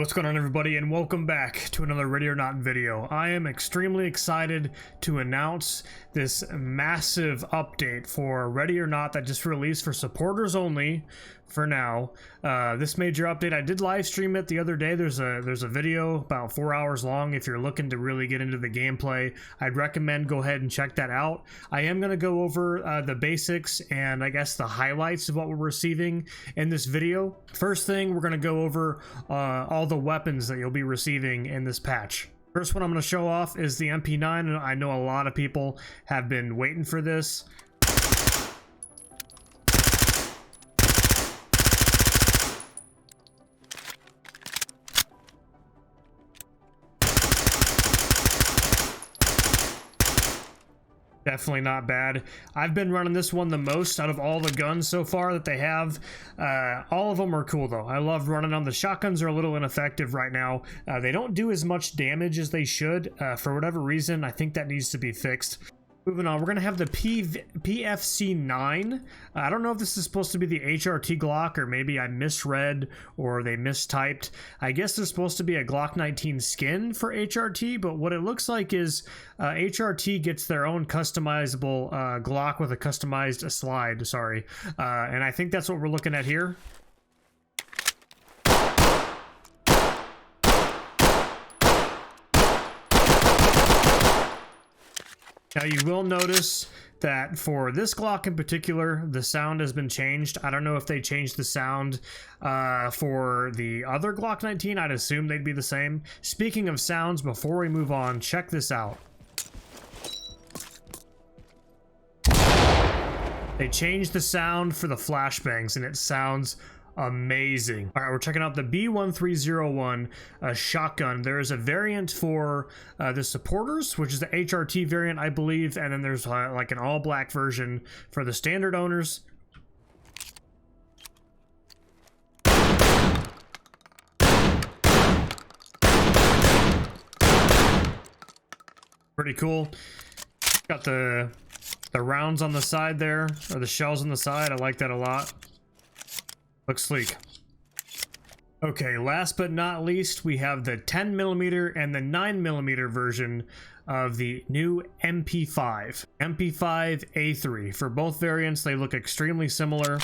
What's going on, everybody, and welcome back to another Ready or Not video. I am extremely excited to announce this massive update for Ready or Not that just released for supporters only for now. This major update, I did live stream it the other day. There's a video about 4 hours long. If you're looking to really get into the gameplay, I'd recommend go ahead and check that out. I am going to go over the basics and I guess the highlights of what we're receiving in this video. First thing, we're going to go over all the weapons that you'll be receiving in this patch. First one I'm going to show off is the MP9, and I know a lot of people have been waiting for this. Definitely not bad. I've been running this one the most out of all the guns so far that they have. All of them are cool though. I love running them. The shotguns are a little ineffective right now. They don't do as much damage as they should. For whatever reason, I think that needs to be fixed. Moving on, we're going to have the PFC-9. I don't know if this is supposed to be the HRT Glock, or maybe I misread or they mistyped. I guess there's supposed to be a Glock 19 skin for HRT, but what it looks like is HRT gets their own customizable Glock with a customized slide, and I think that's what we're looking at here. Now you will notice that for this Glock in particular, the sound has been changed. I don't know if they changed the sound for the other Glock 19. I'd assume they'd be the same. Speaking of sounds, before we move on, check this out. They changed the sound for the flashbangs and it sounds amazing. All right, we're checking out the B1301 shotgun. There is a variant for the supporters, which is the HRT variant, I believe, and then there's like an all-black version for the standard owners. Pretty cool. Got the rounds on the side there, or the shells on the side. I like that a lot. Looks sleek. Okay, last but not least, we have the 10mm and the 9mm version of the new MP5. MP5A3. For both variants, they look extremely similar.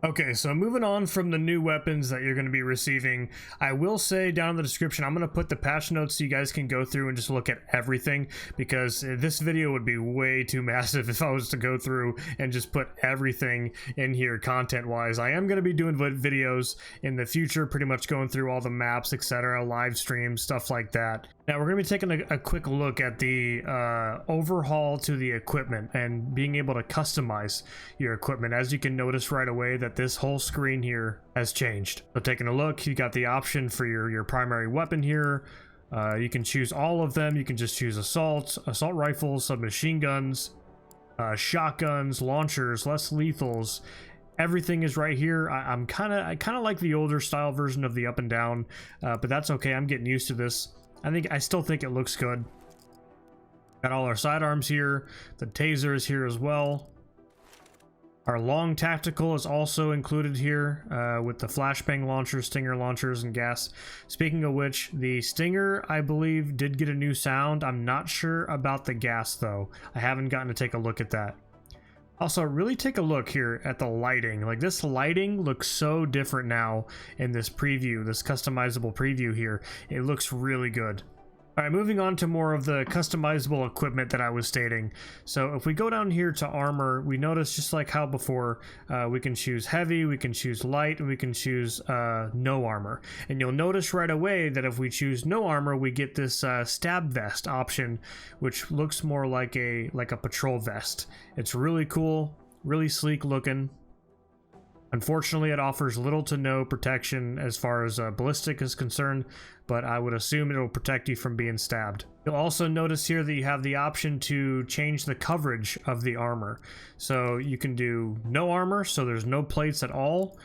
Okay, so moving on from the new weapons that you're going to be receiving, I will say down in the description, I'm going to put the patch notes so you guys can go through and just look at everything, because this video would be way too massive if I was to go through and just put everything in here content-wise. I am going to be doing videos in the future, pretty much going through all the maps, etc., live streams, stuff like that. Now, we're going to be taking a quick look at the overhaul to the equipment and being able to customize your equipment. As you can notice right away that this whole screen here has changed. So taking a look, you got the option for your primary weapon here. You can choose all of them. You can just choose assault rifles, submachine guns, shotguns, launchers, less lethals. Everything is right here. I kind of like the older style version of the up and down, but that's okay. I'm getting used to this. I still think it looks good. Got all our sidearms here. The taser is here as well. Our long tactical is also included here with the flashbang launchers, stinger launchers, and gas. Speaking of which, the stinger, I believe, did get a new sound. I'm not sure about the gas though. I haven't gotten to take a look at that. Also, really take a look here at the lighting. Like, this lighting looks so different now in this preview, this customizable preview here. It looks really good. All right, moving on to more of the customizable equipment that I was stating. So if we go down here to armor, we notice just like how before, we can choose heavy, we can choose light, and we can choose no armor. And you'll notice right away that if we choose no armor, we get this stab vest option, which looks more like a patrol vest. It's really cool, really sleek looking. Unfortunately, it offers little to no protection as far as ballistic is concerned, but I would assume it'll protect you from being stabbed. You'll also notice here that you have the option to change the coverage of the armor. So you can do no armor, so there's no plates at all,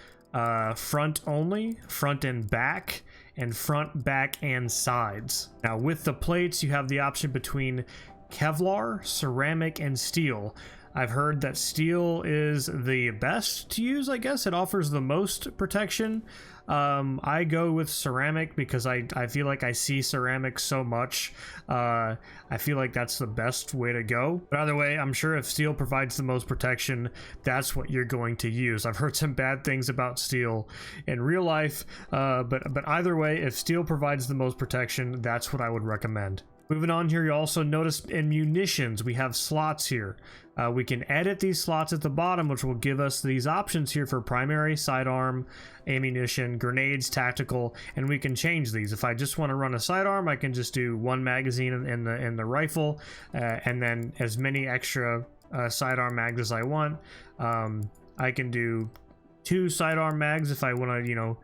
front only, front and back, and front, back, and sides. Now with the plates, you have the option between Kevlar, ceramic, and steel. I've heard that steel is the best to use, I guess. It offers the most protection. I go with ceramic because I feel like I see ceramic so much. I feel like that's the best way to go. But either way, I'm sure if steel provides the most protection, that's what you're going to use. I've heard some bad things about steel in real life, but either way, if steel provides the most protection, that's what I would recommend. Moving on here, you also notice in munitions, we have slots here. We can edit these slots at the bottom, which will give us these options here for primary, sidearm, ammunition, grenades, tactical, and we can change these. If I just want to run a sidearm, I can just do one magazine in the rifle, and then as many extra sidearm mags as I want. I can do 2 sidearm mags if I want to, you know,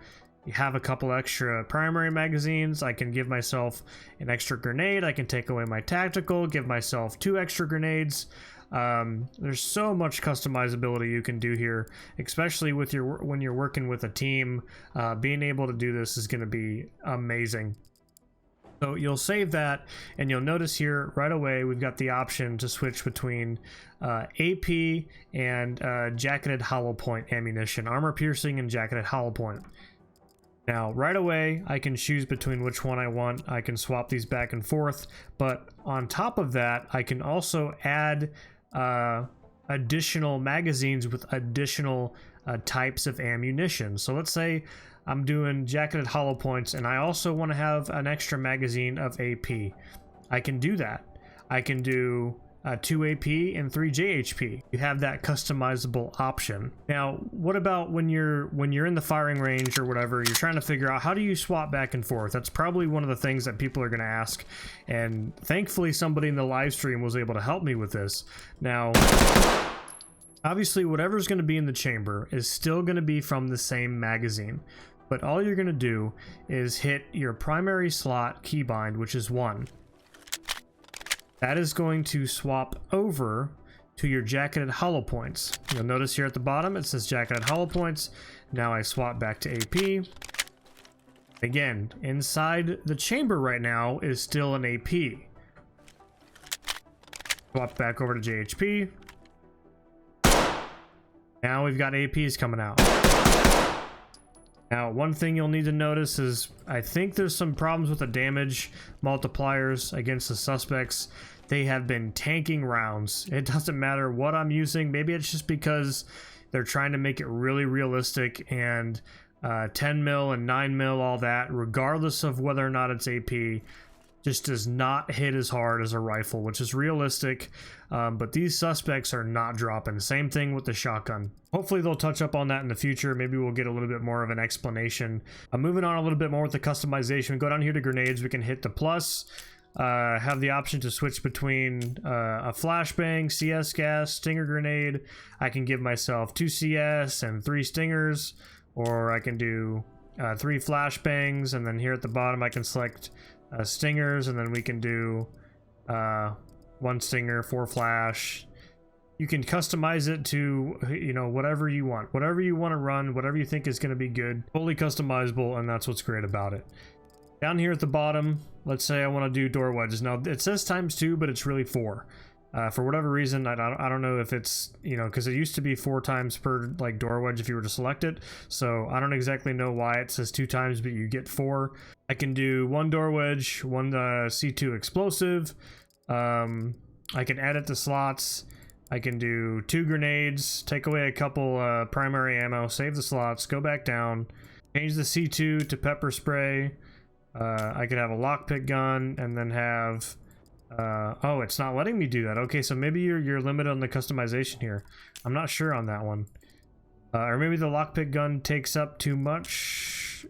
have a couple extra primary magazines. I can give myself an extra grenade. I can take away my tactical, give myself 2 extra grenades. There's so much customizability you can do here, especially with when you're working with a team. Being able to do this is going to be amazing. So you'll save that, and you'll notice here right away we've got the option to switch between AP and jacketed hollow point ammunition, armor piercing and jacketed hollow point. Now, right away, I can choose between which one I want. I can swap these back and forth, but on top of that, I can also add additional magazines with additional types of ammunition. So let's say I'm doing jacketed hollow points, and I also want to have an extra magazine of AP. I can do that. I can do 2 AP and 3 JHP. You have that customizable option. Now, what about when you're in the firing range or whatever, you're trying to figure out how do you swap back and forth? That's probably one of the things that people are going to ask, and thankfully somebody in the live stream was able to help me with this. Now, obviously whatever's going to be in the chamber is still going to be from the same magazine, but all you're going to do is hit your primary slot keybind, which is 1. That is going to swap over to your jacketed hollow points. You'll notice here at the bottom it says jacketed hollow points. Now I swap back to AP. Again, inside the chamber right now is still an AP. Swap back over to JHP. Now we've got APs coming out. Now, one thing you'll need to notice is I think there's some problems with the damage multipliers against the suspects. They have been tanking rounds. It doesn't matter what I'm using. Maybe it's just because they're trying to make it really realistic, and 10 mil and 9 mil, all that, regardless of whether or not it's AP, just does not hit as hard as a rifle, which is realistic. But these suspects are not dropping. Same thing with the shotgun. Hopefully they'll touch up on that in the future. Maybe we'll get a little bit more of an explanation. Moving on a little bit more with the customization, we go down here to grenades. We can hit the plus, have the option to switch between a flashbang, CS gas, stinger grenade. I can give myself 2 CS and 3 stingers, or I can do 3 flashbangs, and then here at the bottom I can select stingers, and then we can do 1 stinger, 4 flash. You can customize it to, you know, whatever you want to run, whatever you think is going to be good. Fully customizable, and that's what's great about it. Down here at the bottom, let's say I want to do door wedges. Now it says ×2, but it's really 4. For whatever reason, I don't know if it's, you know, because it used to be 4 times per like door wedge if you were to select it. So I don't exactly know why it says 2 times, but you get 4. I can do 1 door wedge, 1 C2 explosive. I can edit the slots. I can do 2 grenades, take away a couple primary ammo, save the slots, go back down, change the C2 to pepper spray. I could have a lockpick gun, and then have oh, it's not letting me do that. Okay, so maybe you're limited on the customization here. I'm not sure on that one. Or maybe the lockpick gun takes up too much.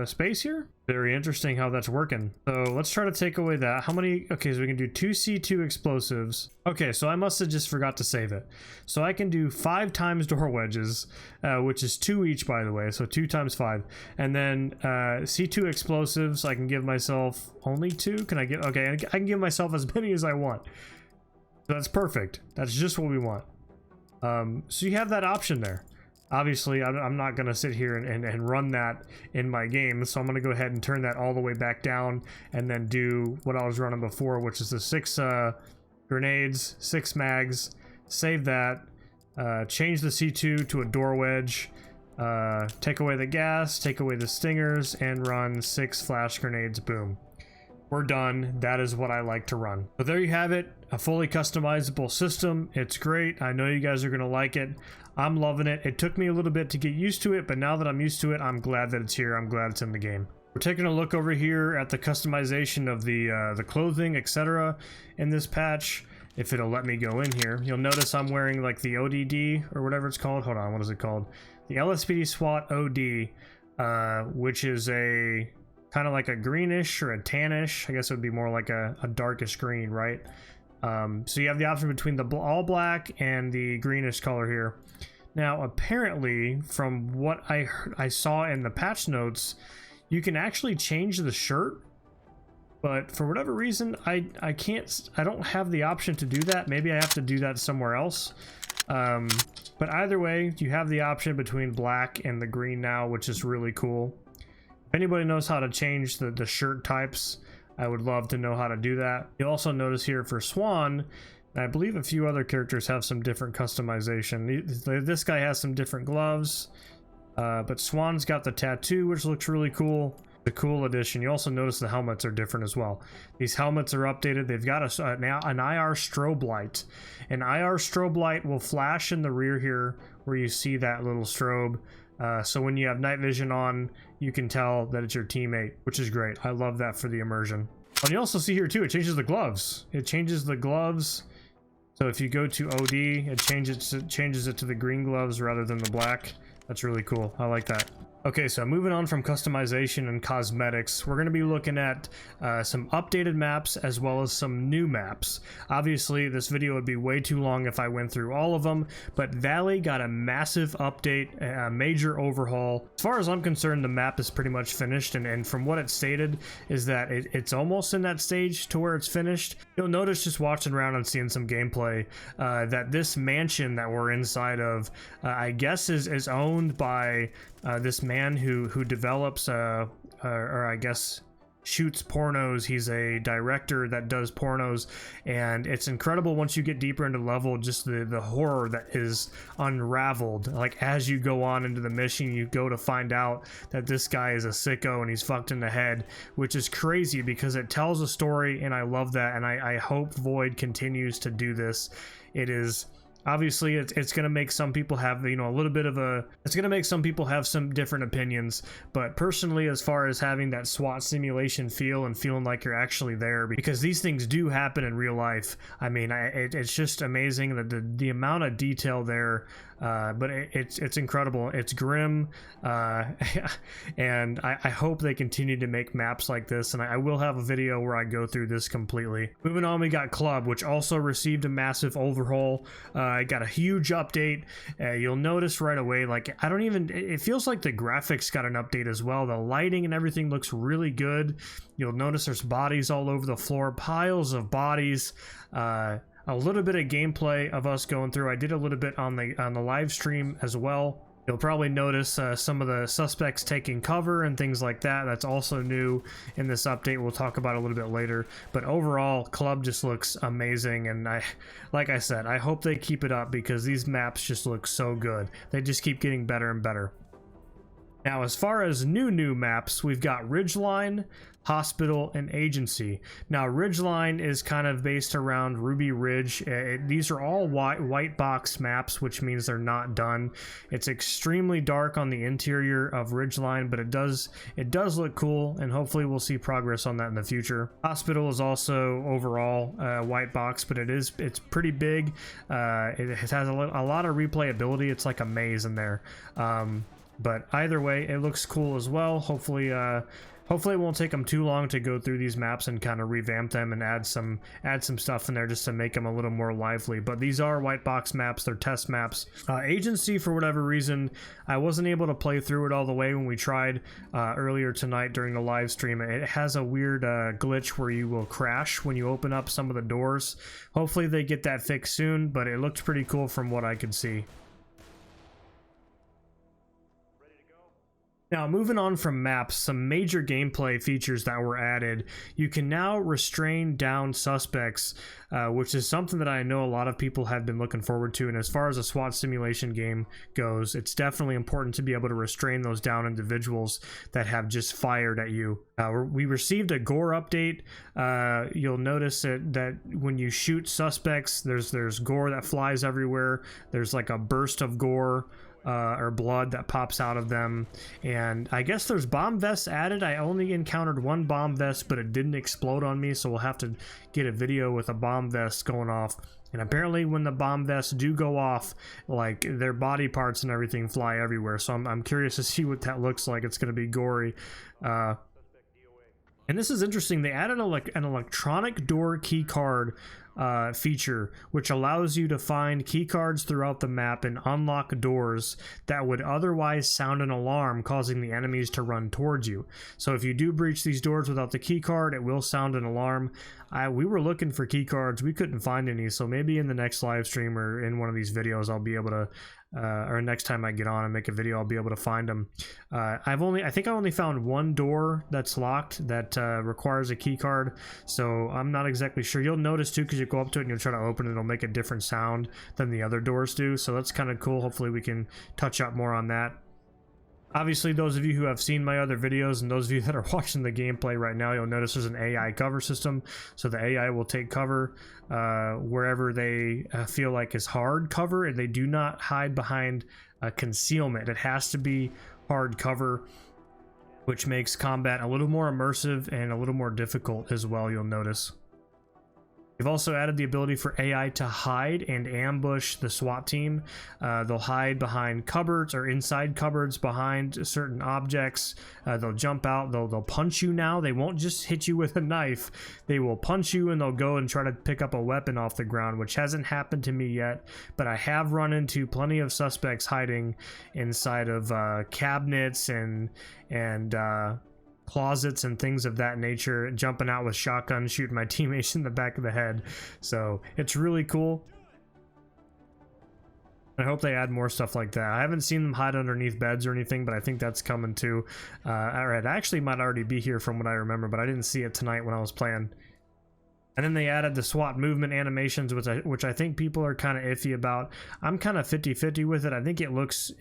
space here. Very interesting how that's working. So let's try to take away that. How many? Okay, so we can do 2 C2 explosives. Okay, so I must have just forgot to save it. So I can do 5 times door wedges, which is 2 each, by the way. So 2 times 5. And then C2 explosives, I can give myself only 2. Can I get? Okay, I can give myself as many as I want. So that's perfect. That's just what we want. So you have that option there. Obviously, I'm not going to sit here and run that in my game, so I'm going to go ahead and turn that all the way back down and then do what I was running before, which is the 6 grenades, 6 mags, save that, change the C2 to a door wedge, take away the gas, take away the stingers, and run 6 flash grenades, boom. We're done. That is what I like to run. But there you have it, a fully customizable system. It's great. I know you guys are going to like it. I'm loving it. It took me a little bit to get used to it, but now that I'm used to it, I'm glad that it's here. I'm glad it's in the game. We're taking a look over here at the customization of the clothing, etc. in this patch. If it'll let me go in here, you'll notice I'm wearing like the ODD or whatever it's called. Hold on, what is it called? The LSPD SWAT OD, which is a kind of like a greenish or a tannish. I guess it would be more like a darkish green, right? So you have the option between the all black and the greenish color here. Now, apparently, from what I saw in the patch notes, you can actually change the shirt, but for whatever reason, I don't have the option to do that. Maybe I have to do that somewhere else. But either way, you have the option between black and the green now, which is really cool. If anybody knows how to change the shirt types, I would love to know how to do that. You'll also notice here for Swan, and I believe a few other characters have some different customization. This guy has some different gloves, but Swan's got the tattoo, which looks really cool. The cool addition. You also notice the helmets are different as well. These helmets are updated. They've got now an IR strobe light. An IR strobe light will flash in the rear here where you see that little strobe. So when you have night vision on, you can tell that it's your teammate, which is great. I love that for the immersion. And you also see here too, it changes the gloves. It changes the gloves. So if you go to OD, it changes it to the green gloves rather than the black. That's really cool. I like that. Okay, so moving on from customization and cosmetics, we're going to be looking at some updated maps as well as some new maps. Obviously, this video would be way too long if I went through all of them, but Valley got a massive update, a major overhaul. As far as I'm concerned, the map is pretty much finished, and from what it stated is that it's almost in that stage to where it's finished. You'll notice just watching around and seeing some gameplay that this mansion that we're inside of, I guess is owned by this man who develops or I guess shoots pornos. He's a director that does pornos, and it's incredible once you get deeper into the level, just the horror that is unraveled. Like as you go on into the mission, you go to find out that this guy is a sicko and he's fucked in the head, which is crazy because it tells a story, and I love that, and I hope Void continues to do this. It is obviously it's going to make some people have, you know, a little bit of it's going to make some people have some different opinions, but personally, as far as having that SWAT simulation feel and feeling like you're actually there, because these things do happen in real life. I mean, it's just amazing that the amount of detail there, but it's incredible. It's grim, and I hope they continue to make maps like this, and I will have a video where I go through this completely. Moving on, we got Club, which also received a massive overhaul. I got a huge update. You'll notice right away, like it feels like the graphics got an update as well. The lighting and everything looks really good. You'll notice there's bodies all over the floor, piles of bodies. A little bit of gameplay of us going through. I did a little bit on the live stream as well. You'll probably notice some of the suspects taking cover and things like that. That's also new in this update. We'll talk about it a little bit later. But overall, Club just looks amazing. And like I said, I hope they keep it up because these maps just look so good. They just keep getting better and better. Now, as far as new maps, we've got Ridgeline, Hospital, and Agency. Now, Ridgeline is kind of based around Ruby Ridge. These are all white box maps, which means they're not done. It's extremely dark on the interior of Ridgeline, but it does look cool, and hopefully we'll see progress on that in the future. Hospital is also overall white box, but it's pretty big. It has a lot of replayability. It's like a maze in there. But either way, it looks cool as well. Hopefully it won't take them too long to go through these maps and kind of revamp them and add some stuff in there just to make them a little more lively. But these are white box maps, they're test maps. Agency, for whatever reason, I wasn't able to play through it all the way when we tried earlier tonight during the live stream. It has a weird glitch where you will crash when you open up some of the doors. Hopefully they get that fixed soon, but it looked pretty cool from what I could see. Now, moving on from maps, some major gameplay features that were added. You can now restrain down suspects, which is something that I know a lot of people have been looking forward to. And as far as a SWAT simulation game goes, it's definitely important to be able to restrain those down individuals that have just fired at you. We received a gore update. You'll notice that when you shoot suspects, there's gore that flies everywhere. There's like a burst of gore or blood that pops out of them, and I guess there's bomb vests added. I only encountered one bomb vest, but it didn't explode on me, so we'll have to get a video with a bomb vest going off. And apparently when the bomb vests do go off, like, their body parts and everything fly everywhere, so I'm curious to see what that looks like. It's going to be gory. And this is interesting. They added an electronic door key card feature, which allows you to find key cards throughout the map and unlock doors that would otherwise sound an alarm, causing the enemies to run towards you. So if you do breach these doors without the key card, it will sound an alarm. We were looking for key cards, we couldn't find any, so maybe in the next live stream or in one of these videos I'll be able to or next time I get on and make a video, I'll be able to find them. I think I only found one door that's locked that requires a key card, so I'm not exactly sure. You'll notice too, because you go up to it and you'll try to open it, it'll make a different sound than the other doors do, so that's kind of cool. Hopefully we can touch up more on that. Obviously, those of you who have seen my other videos and those of you that are watching the gameplay right now, you'll notice there's an AI cover system. So the AI will take cover wherever they feel like is hard cover, and they do not hide behind concealment. It has to be hard cover, which makes combat a little more immersive and a little more difficult as well, you'll notice. We've also added the ability for AI to hide and ambush the SWAT team. They'll hide behind cupboards or inside cupboards behind certain objects. They'll jump out. They'll punch you now. They won't just hit you with a knife. They will punch you and they'll go and try to pick up a weapon off the ground, which hasn't happened to me yet. But I have run into plenty of suspects hiding inside of cabinets and closets and things of that nature, jumping out with shotguns, shooting my teammates in the back of the head. So it's really cool. I hope they add more stuff like that. I haven't seen them hide underneath beds or anything, but I think that's coming too. Or it actually might already be here from what I remember, but I didn't see it tonight when I was playing. And then they added the SWAT movement animations, which I think people are kind of iffy about. I'm kind of 50-50 with it. I think it looks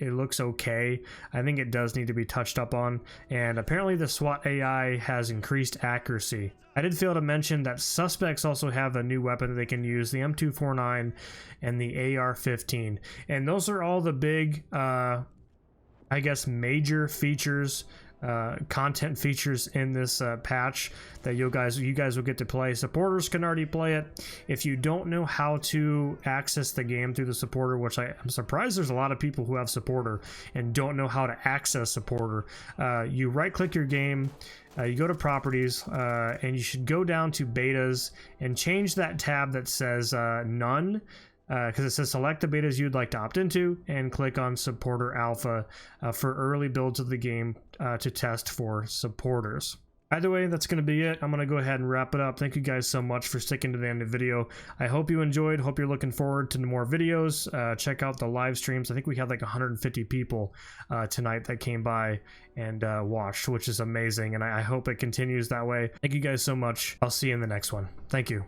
okay. I think it does need to be touched up on. And apparently the SWAT AI has increased accuracy. I did fail to mention that suspects also have a new weapon that they can use, the M249 and the AR-15. And those are all the big, I guess, major features, content features in this patch that you guys will get to play. Supporters can already play it. If you don't know how to access the game through the supporter, which I'm surprised there's a lot of people who have supporter and don't know how to access supporter, you right click your game, you go to properties, and you should go down to betas and change that tab that says none, because it says select the betas you'd like to opt into and click on supporter alpha for early builds of the game to test for supporters. Either way, that's going to be it. I'm going to go ahead and wrap it up. Thank you guys so much for sticking to the end of the video. I hope you enjoyed. Hope you're looking forward to more videos. Check out the live streams. I think we had like 150 people tonight that came by and watched, which is amazing, and I hope it continues that way. Thank you guys so much. I'll see you in the next one. Thank you.